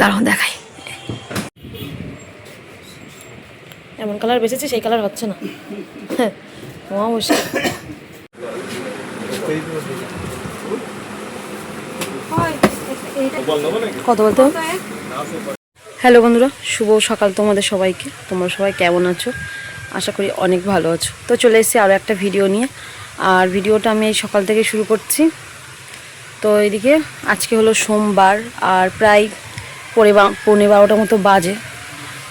দাঁড়াও দেখাই, এমন কালার বেঁচেছে সেই কালার হচ্ছে না। মুশকিল। কত বলতে? হ্যালো বন্ধুরা, শুভ সকাল তোমাদের সবাইকে। তোমরা সবাই কেমন আছো? আশা করি অনেক ভালো আছো। তো চলে এসেছি আরও একটা ভিডিও নিয়ে, আর ভিডিওটা আমি এই সকাল থেকে শুরু করছি। তো এদিকে আজকে হলো সোমবার, আর প্রায় 12:15 মতো বাজে।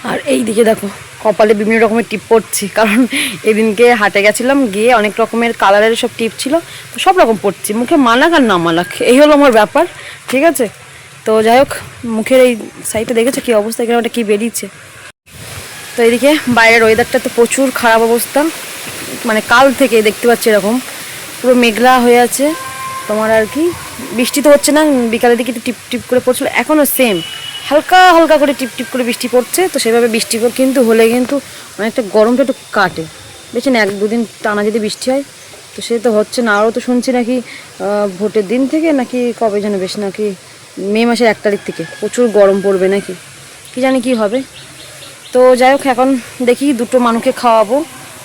আর এই দিকে দেখো কপালে বিভিন্ন রকমের টিপ পড়ছি, কারণ এদিনকে হাটে গেছিলাম, গিয়ে অনেক রকমের কালারের সব টিপ ছিল, তো সব রকম পড়ছি। মুখে মালাক আর না মালাক, এই হলো আমার ব্যাপার, ঠিক আছে। তো যাই হোক, মুখের এই সাইডটা দেখেছো কী অবস্থা, এখানে ওটা কী বেরিয়েছে। তো এইদিকে বাইরের ওয়েদারটা তো প্রচুর খারাপ অবস্থা, মানে কাল থেকে দেখতে পাচ্ছি এরকম পুরো মেঘলা হয়ে আছে তোমার। আর কি বৃষ্টি তো হচ্ছে না, বিকালের দিকে একটু টিপ টিপ করে পড়ছিল, এখনও সেম হালকা হালকা করে টিপ টিপ করে বৃষ্টি পড়ছে। তো সেভাবে বৃষ্টি কিন্তু হলে কিন্তু অনেকটা গরমটা একটু কাটে, বেশি না, 1-2 দিন টানা যদি বৃষ্টি হয়। তো সে তো হচ্ছে না, আরও তো শুনছি নাকি ভোটের দিন থেকে নাকি কবে যেন, বেশ নাকি মে মাসের 1 তারিখ থেকে প্রচুর গরম পড়বে নাকি, কি জানি কি হবে। তো যাই হোক, এখন দেখি দুটো মানুষকে খাওয়াবো।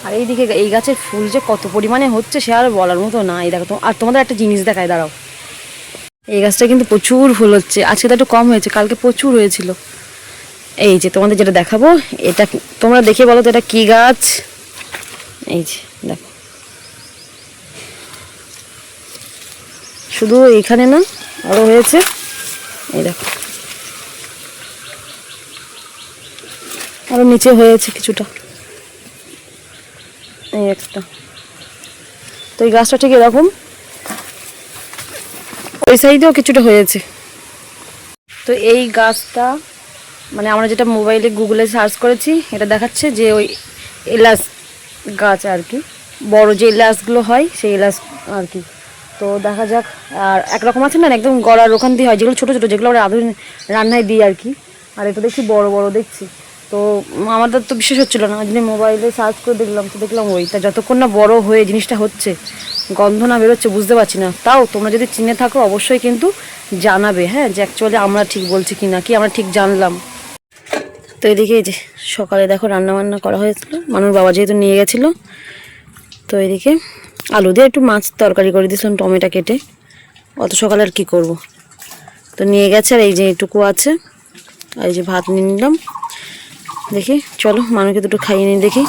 আর এইদিকে এই গাছের ফুল যে কত পরিমাণে হচ্ছে সে আর বলার মতো না। এই দেখো, আর তোমাদের একটা জিনিস দেখায়, দাঁড়াও। এই গাছটা কিন্তু প্রচুর ফুল হচ্ছে, আজকে তো একটু কম হয়েছে, কালকে প্রচুর হয়েছিল। এই যে তোমাদের যেটা দেখাবো, এটা তোমরা দেখে বলো তো এটা কি গাছ। এই যে দেখো, শুধু এখানে না, আরও হয়েছে, এই দেখো আরও নিচে হয়েছে কিছুটা, এই একটা। তো এই গাছটা ঠিক এরকম, ওই সাইডেও কিছুটা হয়েছে। তো এই গাছটা মানে আমরা যেটা মোবাইলে গুগলে সার্চ করেছি, এটা দেখাচ্ছে যে ওই এলাচ গাছ আর কি, বড় যে এলাচগুলো হয় সেই এলাচ আর কি। তো দেখা যাক। আর একরকম আছে না একদম গলার ওখান দিয়ে হয়, যেগুলো ছোটো ছোটো, যেগুলো আমরা আধুনিক রান্নায় দিই আর কি। আর এটা দেখছি বড় বড় দেখছি। তো আমাদের তো বিশ্বাস হচ্ছিলো না, ওই জন্য মোবাইলে সার্চ করে দেখলাম, তো দেখলাম ওইটা যতক্ষণ না বড় হয়ে জিনিসটা হচ্ছে, গন্ধ না বেরোচ্ছে, বুঝতে পারছি না। তাও তোমরা যদি চিনে থাকো অবশ্যই কিন্তু জানাবে, হ্যাঁ, যে অ্যাকচুয়ালি আমরা ঠিক বলছি কি না, কি আমরা ঠিক জানলাম। তো এদিকে এই যে সকালে দেখো রান্নাবান্না করা হয়েছিল, মানুষ বাবা যেহেতু নিয়ে গেছিলো। তো এদিকে আলু দিয়ে একটু মাছ তরকারি করে দিয়েছিলাম, টমেটো কেটে। অত সকালে আর কী করবো, তো নিয়ে গেছে। আর এই যে এটুকু আছে, আর এই যে ভাত নিয়ে নিলাম। দেখি চলো মানুষকে দুটো খাইয়ে নিই দেখি।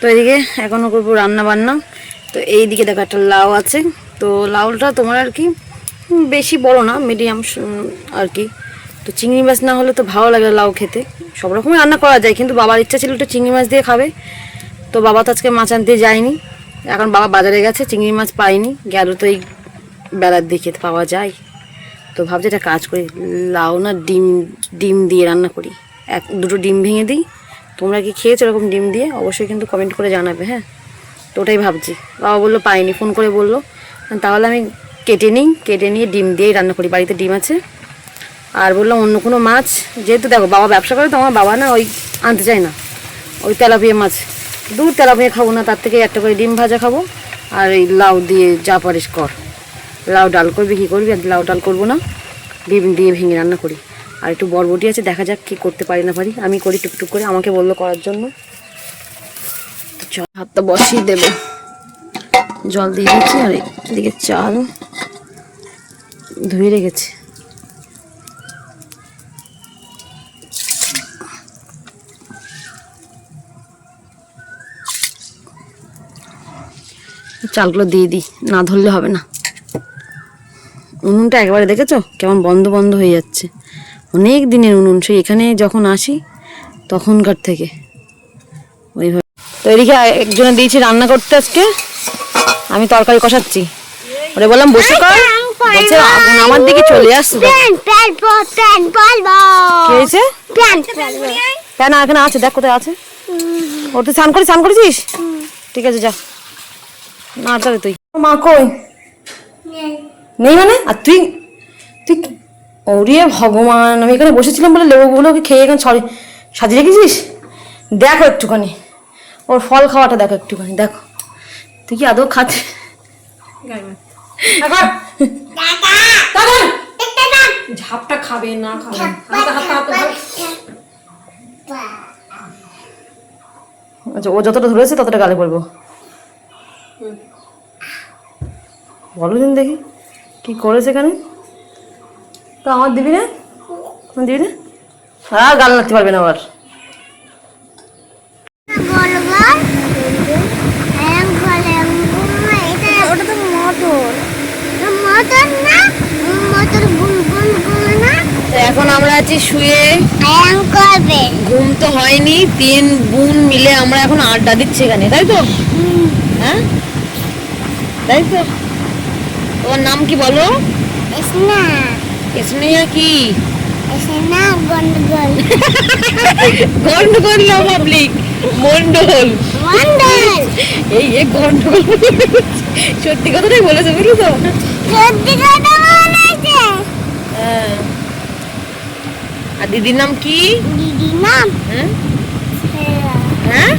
তো এদিকে এখনও করবো রান্না বান্না। তো এই দিকে দেখো একটা লাউ আছে, তো লাউটা তোমার আর কি বেশি বড় না, মিডিয়াম আর কি। তো চিংড়ি মাছ না হলে তো ভালো লাগে লাউ খেতে, সব রকমই রান্না করা যায়, কিন্তু বাবার ইচ্ছা ছিল একটু চিংড়ি মাছ দিয়ে খাবে। তো বাবা তো আজকে মাছ আনতে যায়নি, এখন বাবা বাজারে গেছে, চিংড়ি মাছ পাইনি, গেল তো এই বেলার দিকে পাওয়া যায়। তো ভাবছি একটা কাজ করি, লাউ না ডিম দিয়ে রান্না করি, 1-2 ডিম ভেঙে দিই। তোমরা কি খেয়েছো এরকম ডিম দিয়ে? অবশ্যই কিন্তু কমেন্ট করে জানাবে, হ্যাঁ। তো ওটাই ভাবছি, বাবা বললো পাইনি, ফোন করে বললো, তাহলে আমি কেটে নিয়ে ডিম দিয়েই রান্না করি, বাড়িতে ডিম আছে। আর বললাম অন্য কোনো মাছ, যেহেতু দেখো বাবা ব্যবসা করে, তো আমার বাবা না ওই আনতে চায় না ওই তেলাপিয়া মাছ, তেলাপিয়া খাবো না, তার থেকে একটা করে ডিম ভাজা খাবো। আর এই লাউ দিয়ে যা পারিস কর, লাউ ডাল করবি কী করবি, আর লাউ ডাল করবো না, ডিম দিয়ে ভেঙে রান্না করি। আর একটু বরবটি আছে, দেখা যাক কী করতে পারি না পারি, আমি করি টুকটুক করে, আমাকে বললো করার জন্য। তো চল হাতটা বসিয়ে দেবো, জল দিয়ে দিচ্ছি। আর এদিকে চাল ধুয়ে রেখেছি। চালগুলো দিয়ে দিই, না ধরলে হবে না। উনুনটা একবারে দেখেছো কেমন বন্ধ বন্ধ হয়ে যাচ্ছে, অনেক দিনের উনুন, সেই এখানে যখন আসি তখনকার থেকে ওইভাবে। তো এদিকে একজনে দিয়েছি রান্না করতে, আজকে আমি তরকারি কষাচ্ছি, ওরে বললাম বসে কর, বলছে আগুন আমার দিকে চলে আসছে। কি হয়েছে? কেন এখানে আছে, দেখ কোথায় আছে। ওর তুই স্নান করেছিস? ঠিক আছে যা, না তাহলে তুই মা কই নেই মানে, আর তুই ওরে ভগবান, আমি এখানে বসেছিলাম বলে লেবুগুলোকে খেয়ে এখানে সাজিয়ে রেখেছিস। দেখো একটুখানি ওর ফল খাওয়াটা, দেখো একটুখানি, দেখো তুই কি আদৌ খাচ্ছিস? খাবে না খাবে হাতে হাতে হাতে। আচ্ছা ও যতটা ধরেছে ততটা গালে পড়বো। বলো দিন দেখি কি করেছে এখানে। তো আমার দিবি না, দিবি না, হ্যাঁ গাল লাগতে পারবে না আবার। ওটা তো মোটর, মোটর না, মোটর বুলবুল গুলো না। এখন আমরা আছি শুয়ে, করবে ঘুম তো হয়নি, 3 বোন মিলে আমরা এখন আড্ডা দিচ্ছি এখানে, তাই তো? হ্যাঁ তাই তো। তোমার নাম কি বলো? এসনা, স্নেহা কি? এসনা গন্ডগোল, গন্ডগোল না পাবলিক, মন্ডল। মন্ডল এই গন্ডগোল সত্যি কথাটাই বলেছে, বুঝলি তো? সত্যি কথা বলেছে। হ্যাঁ। আর দিদির নাম কি? দিদির নাম হ্যাঁ হ্যাঁ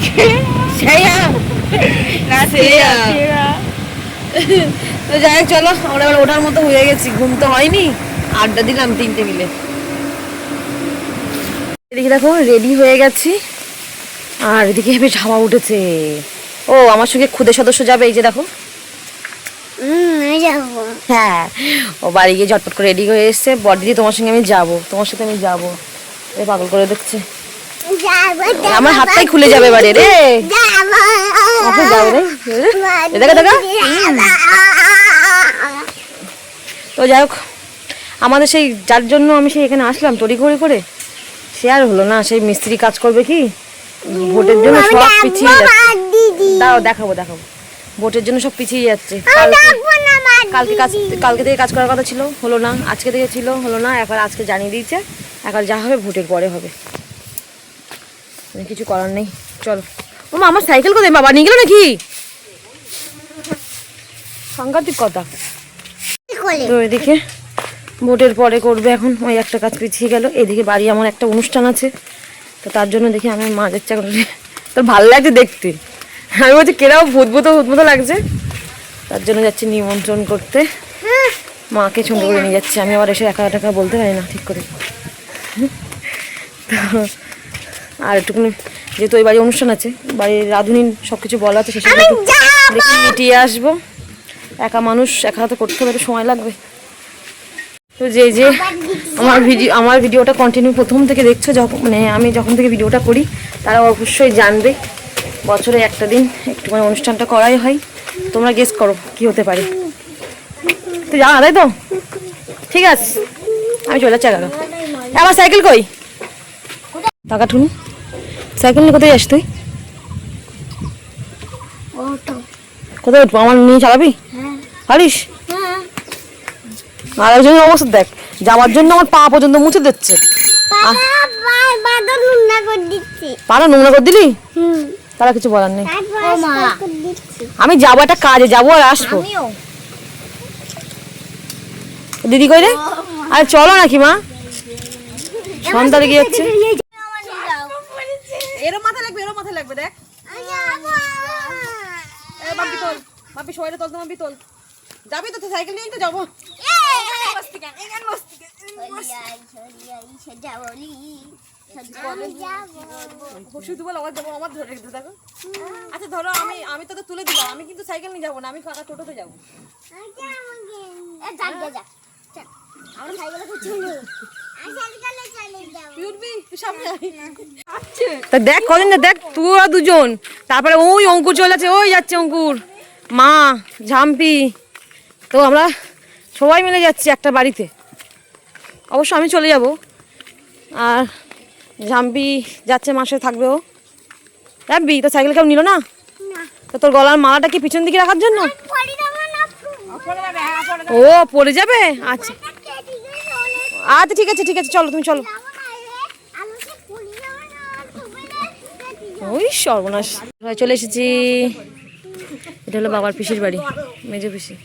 শ্রেয়া না শ্রেয়া। তো যাই হোক চলো, আমরা এবার ওঠার মতো হয়ে গেছি, ঘুম তো হয়নি, আড্ডা দিলাম 3টে মিলে। এদিকে দেখো রেডি হয়ে গেছি, আর এদিকে বেশ হাওয়া উঠেছে। ও আমার সঙ্গে খুদে সদস্য যাবে, এই যে দেখো। আমি যাবো। হ্যাঁ ও বাড়ি গিয়ে ঝটপট করে রেডি হয়ে এসছে। বড়দিদি তোমার সঙ্গে আমি যাবো, তোমার সাথে আমি যাবো। এই পাগল করে দেখছে, আমার হাতটাই খুলে যাবে এবারে রে। ওকে যাবে রে, দেখা দেখা। তো যাই হোক, আমাদের সেই যার জন্য আমি সেই এখানে আসলাম তড়িঘড়ি করে, সে আর হলো না। সেই মিস্ত্রি কাজ করবে কি, ভোটের জন্য সব পিছিয়ে যাচ্ছে। দাও দেখাবো দেখাবো, ভোটের জন্য সব পিছিয়ে যাচ্ছে। কালকে থেকে কাজ করার কথা ছিল, হলো না। আজকে থেকে ছিল, হলো না। এখন আজকে জানিয়ে দিয়েছে, এখন যা হবে ভোটের পরে হবে, কিছু করার নেই। চলো। ও মা আমার সাইকেল কোথায়, বাবা নিয়ে গেল নাকি? সাংঘাতিক কথা। তো এদিকে ভোটের পরে করবে এখন, ওই একটা কাজ পিছিয়ে গেল। এদিকে বাড়ি আমার একটা অনুষ্ঠান আছে, তো তার জন্য দেখি আমি মা যাচ্ছে। তোর ভালো লাগছে দেখতে, আমি বলছি কেরাও ভূত লাগছে, তার জন্য যাচ্ছি নিমন্ত্রণ করতে। মাকে সঙ্গে করে নিয়ে যাচ্ছি, আমি আবার এসে একা একা বলতে পারি না ঠিক করে। আর একটুখানি যেহেতু ওই বাড়ি অনুষ্ঠান আছে, বাড়ির রাঁধুনি সব কিছু বলা আছে, সেসব দেখি মিটিয়ে আসবো। একা মানুষ একা হাতে করতে হবে, সময় লাগবে। তো যে আমার ভিডিওটা কন্টিনিউ প্রথম থেকে দেখছো, মানে আমি যখন থেকে ভিডিওটা করি, তারা অবশ্যই জানবে বছরে একটা দিন একটুখানি অনুষ্ঠানটা করাই হয়। তোমরা গেস করো কি হতে পারে। তো জানা তাই তো, ঠিক আছে আমি চলে যাচ্ছি। আমার সাইকেল কই? টাকা ঠুনি সাইকেল নিয়ে কোথায় যাস তুই? কোথায় উঠবো? আমার নিয়ে চালাবি? পারিস? আর একজনের অবস্থা দেখ, যাওয়ার জন্য আমার পা পর্যন্ত মুছে দিচ্ছে। পাড়া নোংরা করে দিলি? তারা কিছু বলার নেই, আমি যাবো একটা কাজে, যাবো আর আসবো। দিদি কই রে? আরে চলো নাকি মা, সন্ধ্যা লেগে যাচ্ছে। এরও মাথা লাগবে, এরও মাথা লাগবে, দেখ। বাপি তোল, বাপি সবাই তোল, তোমার তোল। যাবি তো সাইকেল নিয়ে তো যাবো। আচ্ছা ধরো আমি তোকে তুলে দিলাম, আমি কিন্তু সাইকেল নিয়ে যাবো না, আমি কাকা টোটোতে যাবো। তা দেখ কদিন না, দেখ তোরা দুজন, তারপরে ওই অঙ্কুর চলে আছে, ওই যাচ্ছে অঙ্কুর, মা, ঝাম্পি। তো আমরা সবাই মিলে যাচ্ছি একটা বাড়িতে। অবশ্য আমি চলে যাব, আর ঝাম্পি যাচ্ছে, মাসে থাকবে ও। যাবি তো? সাইকেল কেউ নিল না তো? তোর গলার মালাটা কি পিছন দিকে রাখার জন্য? ও পড়ে যাবে, আচ্ছা আচ্ছা ঠিক আছে ঠিক আছে, চলো তুমি চলো। ওই সর্বনাশ, চলে এসেছি। এটা হলো বাবার পিসির বাড়ি, মেজো পিসি।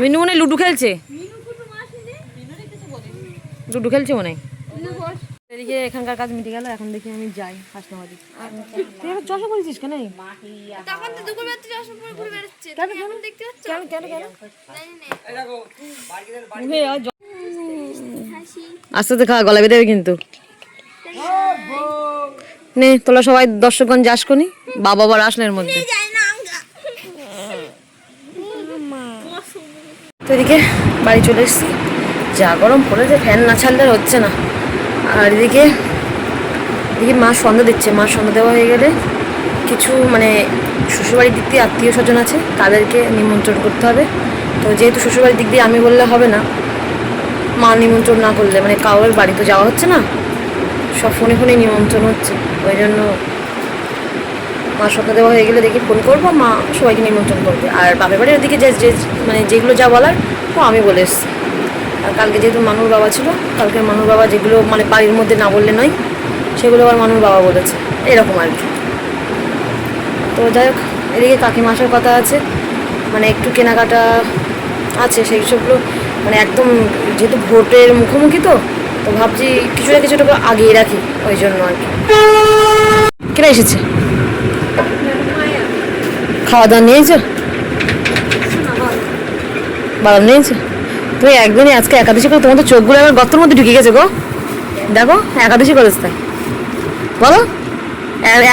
মিনু মনে লুডু খেলছে, লুডু খেলছে মনে হয়। এদিকে এখানকার কাজ মিটে গেল, এখন দেখি আমি যাই হাসনাবাড়ি। তুই এবার চশমা পরেছিস কেন? তখন তো দুপুর বেলা চশমা পরে ঘুরে বেড়াচ্ছে। কেন এখন দেখতে পাচ্ছ? কেন কেন কেন? জানি না। হাসি। আস্তে আস্তে খাওয়া, গলা বেঁধে যাবে কিন্তু। নে তোরা সবাই দর্শকগণ যাস কোনি, বাবা আবার আসলে এর মধ্যে। জানি না আঙ্গা। তো এদিকে বাড়ি চলে এসেছি, যা গরম পড়েছে ফ্যান না ছাড়লে আর হচ্ছে না। আর এদিকে দেখি মা সন্ধ্যা দিচ্ছে, মা সন্ধ্যা দেওয়া হয়ে গেলে কিছু মানে শ্বশুরবাড়ির দিক দিয়ে আত্মীয় স্বজন আছে তাদেরকে নিমন্ত্রণ করতে হবে। তো যেহেতু শ্বশুরবাড়ির দিক দিয়ে আমি বললে হবে না, মা নিমন্ত্রণ না করলে মানে কারোর বাড়ি তো যাওয়া হচ্ছে না, সব ফোনে ফোনে নিমন্ত্রণ হচ্ছে, ওই জন্য মা সন্ধ্যা দেওয়া হয়ে গেলে দেখি ফোন করবো, মা সবাইকে নিমন্ত্রণ করবে। আর বাপের বাড়ির ওদিকে যে যে মানে যেগুলো যা বলার তো আমি বলে এসেছি। আর কালকে যেহেতু মানুর বাবা ছিল, কালকে মানুর বাবা যেগুলো মানে বাড়ির মধ্যে না বললে নয় সেগুলো আবার মানুর বাবা বলেছে, এরকম আর কি। তো যাই হোক, এদিকে কাকিমা আসার কথা আছে, মানে একটু কেনাকাটা আছে, সেই সবগুলো মানে একদম যেহেতু ভোটের মুখোমুখি তো তো ভাবছি কিছু না কিছু টাকা আগিয়ে রাখি, ওই জন্য আর কি। কেনা এসেছে? খাওয়া দাওয়া নিয়েছো? বাদাম নিয়েছো? তুমি একদিনই আজকে একাদশী করে তোমার তো চোখগুলো আবার গর্তের মধ্যে ঢুকে গেছে গো, দেখো একাদশী করেছ তাই বলো।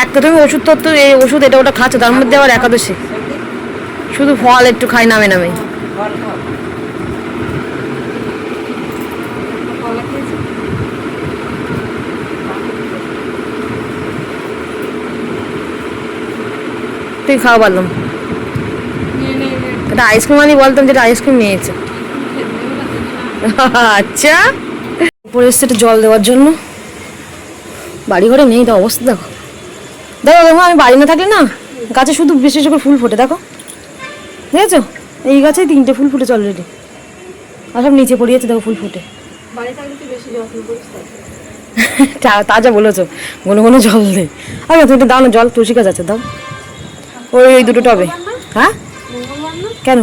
একটা তুমি ওষুধ তো এই ওষুধ এটা ওটা খাচ্ছ, তার মধ্যে আবার একাদশী, শুধু ফল একটু খাই নামে নামে। তুই খাওয়া বললাম, এটা আইসক্রিম আনি বলতাম, যেটা আইসক্রিম নিয়েছে। আচ্ছা, উপরে এসছে একটু জল দেওয়ার জন্য, বাড়ি ঘরে নেই তো অবস্থা দেখো। দেখো দেখো আমি বাড়ি না থাকলে না গাছে শুধু বিশেষ করে ফুল ফোটে, দেখো দেখেছো এই গাছে 3টে ফুল ফুটেছে অলরেডি, আর সব নিচে পড়িয়েছে দেখো ফুল ফুটে। তাজা বলেছো, কোনো কোনো জল দে। আরে তুমি একটু দাও না জল, তুলসী গাছ আছে দাও, ওই দুটো টবে। হ্যাঁ কেন?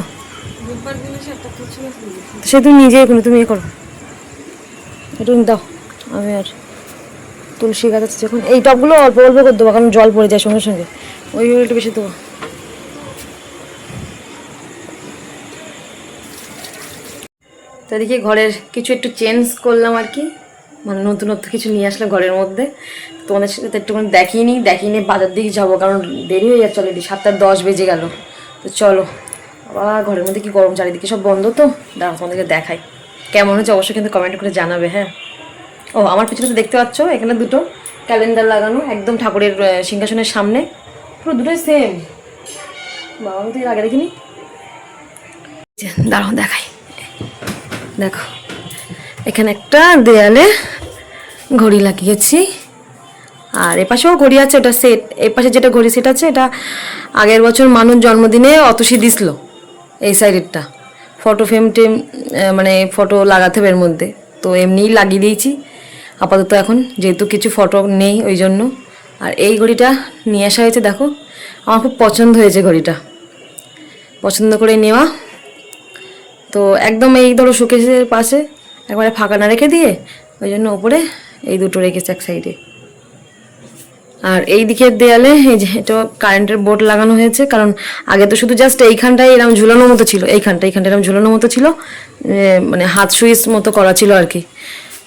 সে তুমি নিজে তুমি ইয়ে করো, একটু দাও। আমি আর তুলসী গাছ আছে যখন, এই টবগুলো অল্প অল্প করে দেবো কারণ জল পড়ে যায় সঙ্গে সঙ্গে, ওইগুলো একটু বেশি দেবো। তো এদিকে ঘরের কিছু একটু চেঞ্জ করলাম আর কি, মানে নতুনত্ব কিছু নিয়ে আসলাম ঘরের মধ্যে। তোমাদের সাথে তো একটুখানি দেখিয়ে নিয়ে বাজার দিকে যাবো, কারণ দেরি হয়ে যাচ্ছে অলরেডি, 7:10 বেজে গেল। তো চলো, আবার ঘরের মধ্যে কি গরম, চারিদিকে সব বন্ধ, তো দাঁড়া তোমাদেরকে দেখাই কেমন হচ্ছে, অবশ্যই কিন্তু কমেন্ট করে জানাবে। হ্যাঁ, ও আমার পিছনে তো দেখতে পাচ্ছ এখানে দুটো ক্যালেন্ডার লাগানো একদম ঠাকুরের সিংহাসনের সামনে, পুরো দুটোই সেম। বাবা আমি তো এর আগে দেখিনি, দাঁড়াও দেখাই। দেখো এখানে একটা দেয়ালে ঘড়ি লাগিয়েছি, আর এপাশেও ঘড়ি আছে, ওটা সেট। এপাশে যেটা ঘড়ি সেট আছে এটা আগের বছর মানুষ জন্মদিনে অতসী দিছিল, এই সাইডেরটা ফটো ফ্রেম টেম মানে ফটো লাগাতে হবে এর মধ্যে, তো এমনিই লাগিয়ে দিয়েছি আপাতত এখন, যেহেতু কিছু ফটো নেই ওই জন্য। আর এই ঘড়িটা নিয়ে আসা হয়েছে, দেখো আমার খুব পছন্দ হয়েছে ঘড়িটা, পছন্দ করে নেওয়া। তো একদম এই ধরো শোকেসের পাশে একবারে ফাঁকা না রেখে দিয়ে ওই জন্য ওপরে এই দুটো রেখেছে এক সাইডে। আর এই দিকের দেয়ালে এই যে এটা কারেন্টের বোর্ড লাগানো হয়েছে, কারণ আগে তো শুধু জাস্ট এইখানটায় এরকম ঝুলানোর মতো ছিল, এইখানটা এরকম ঝুলানোর মতো ছিল, মানে হাত সুইচ মতো করা ছিল আর কি।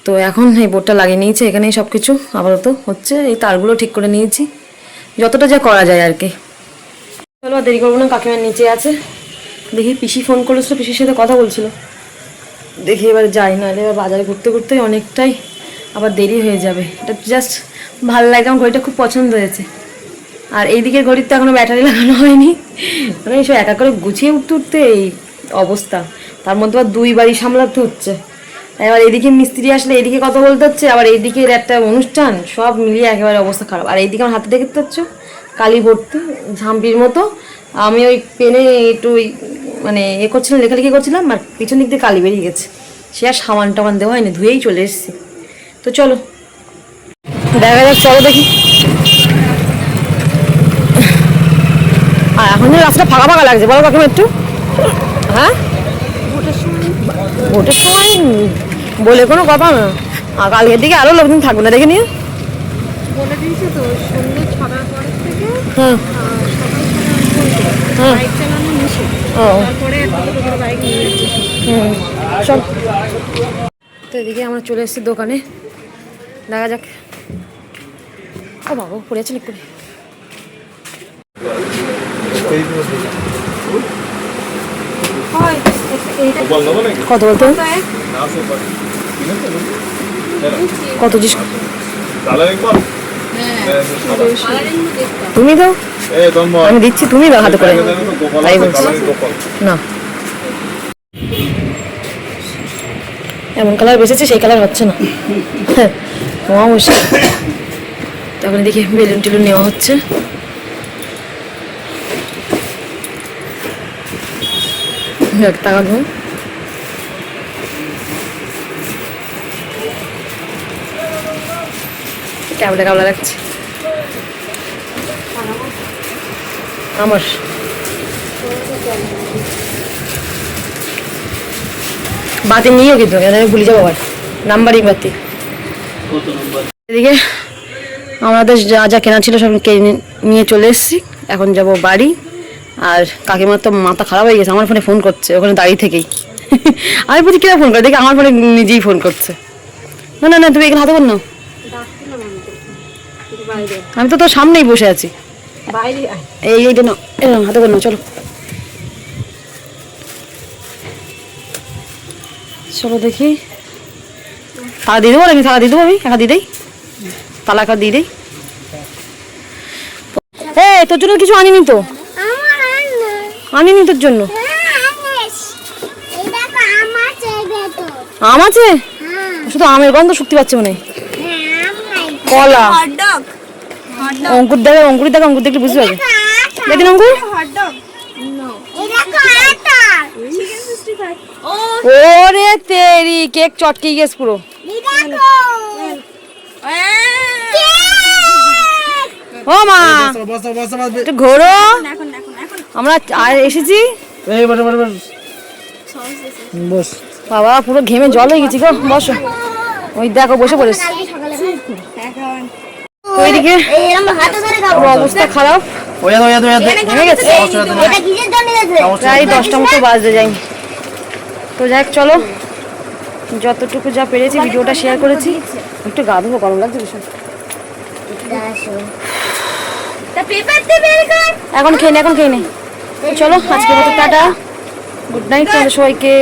তো এখন এই বোর্ডটা লাগিয়ে নিয়েছি, এখানেই সব কিছু আপাতত হচ্ছে, এই তারগুলো ঠিক করে নিয়েছি যতটা যা করা যায় আর কি। চলো দেরি করবো না, কাকিমার নিচে আছে, দেখি পিসি ফোন করেছিল, পিসির সাথে কথা বলছিল, দেখি এবার যাই, নাহলে এবার বাজারে ঘুরতে ঘুরতে অনেকটাই আবার দেরি হয়ে যাবে। এটা জাস্ট ভালো লাগে, আমার ঘড়িটা খুব পছন্দ হয়েছে। আর এই দিকের ঘড়ির তো এখনও ব্যাটারি লাগানো হয়নি, মানে এইসব একা করে গুছিয়ে উঠতে উঠতে এই অবস্থা, তার মধ্যে আবার 2 বাড়ি সামলাতে হচ্ছে। এবার এদিকে মিস্ত্রি আসলে এদিকে কথা বলতে হচ্ছে, আবার এইদিকের একটা অনুষ্ঠান, সব মিলিয়ে একেবারে অবস্থা খারাপ। আর এইদিকে আমার হাতে দেখতে পাচ্ছ কালি ভর্তি ঝাম্পির মতো, আমি ওই পেনে একটু ওই মানে করছিলাম, লেখালেখি করছিলাম, আর পিছন দিক দিয়ে কালি বেরিয়ে গেছে, সে আর সামান টামান দেওয়া হয়নি, ধুয়েই চলে এসেছি। তো চলো দেখা যাক, চলো দেখি। আর এখন যে রাস্তাটা ফাঁকা ফাঁকা লাগছে বলো কাকিমা একটু। হ্যাঁ ভোটের সময় বলে কোনো কথা না, আর কালকের দিকে আরো লোকজন থাকবে না, দেখে নিও। বলে দিয়েছে তো সন্ধ্যে 6টার পরের থেকে হ্যাঁ সকাল 6টা হ্যাঁ। বাইক চালানো নিষেধ। ও তারপরে একটা দুটো বাইক নিয়ে যাচ্ছে। হুম চল। তো এদিকে আমরা চলে এসেছি দোকানে, দেখা যাক। ও বাবা পড়ে আছে করে। কত বলতো, কত জিনিস তুমি দাও, আমি দিচ্ছি, তুমি দাও হাতে করে, তাই বলছি না। এমন কালার বেসেছে সেই কালার হচ্ছে না, তোমার মুশকিল। তখন দেখি বেলুন টেলুন নেওয়া হচ্ছে। তাকাবো কেমন কেমন লাগছে আমার। বাতি নিয়েও কিন্তু আমি ভুলে যাবো আবার নাম্বারই বাতি। এদিকে আমাদের যা যা কেনা ছিল সব নিয়ে চলে এসেছি, এখন যাব বাড়ি। আর কাকিমার তো মাথা খারাপ হয়ে গেছে, আমার ফোনে ফোন করছে ওখানে দাঁড়িয়ে থেকেই। আমি বলছি কিনা ফোন করে, দেখি আমার ফোনে নিজেই ফোন করছে। না না না তুমি এখানে হাতে কর না, আমি তো তোর সামনেই বসে আছি। এই এইটা না, এরকম হাতে কর না, চলো চলো দেখি। তালা দিয়ে দেবো নাকি, তালা দিয়ে দেবো, আমি একা দিয়ে দেই, তালা একা দিয়ে দেই। তোর জন্য কিছু আনিনি তো, আনিনি তোর জন্য। আম আছে, শুধু আমের গন্ধ শুকতে পাচ্ছে মনে হয়। কলা, অঙ্কুর দেখে, অঙ্কুরি দেখে, অঙ্কুর দেখলে বুঝতে পারবে। দেখেন অঙ্কুর, ওরে তেরি কেক চটকে গেছে পুরো। ও মা একটু ঘোরো, আমরা এসেছি। বাবা পুরো ঘেমে জল হয়ে গেছি গো, বসো। ওই দেখো বসে পড়েছি। ওইদিকে অবস্থা খারাপ হয়ে গেছে, প্রায় 10টা মতো বাজতে যাই। তো যাই হোক চলো, যতটুকু যা পেরেছি ভিডিওটা শেয়ার করেছি। একটু গা ধুবো, গরম লাগছে ভীষণ। এখন খেয়ে নে, এখন খেয়ে নে। চলো আজকে মতো টাটা, গুড নাইট তোমাদের সবাইকে।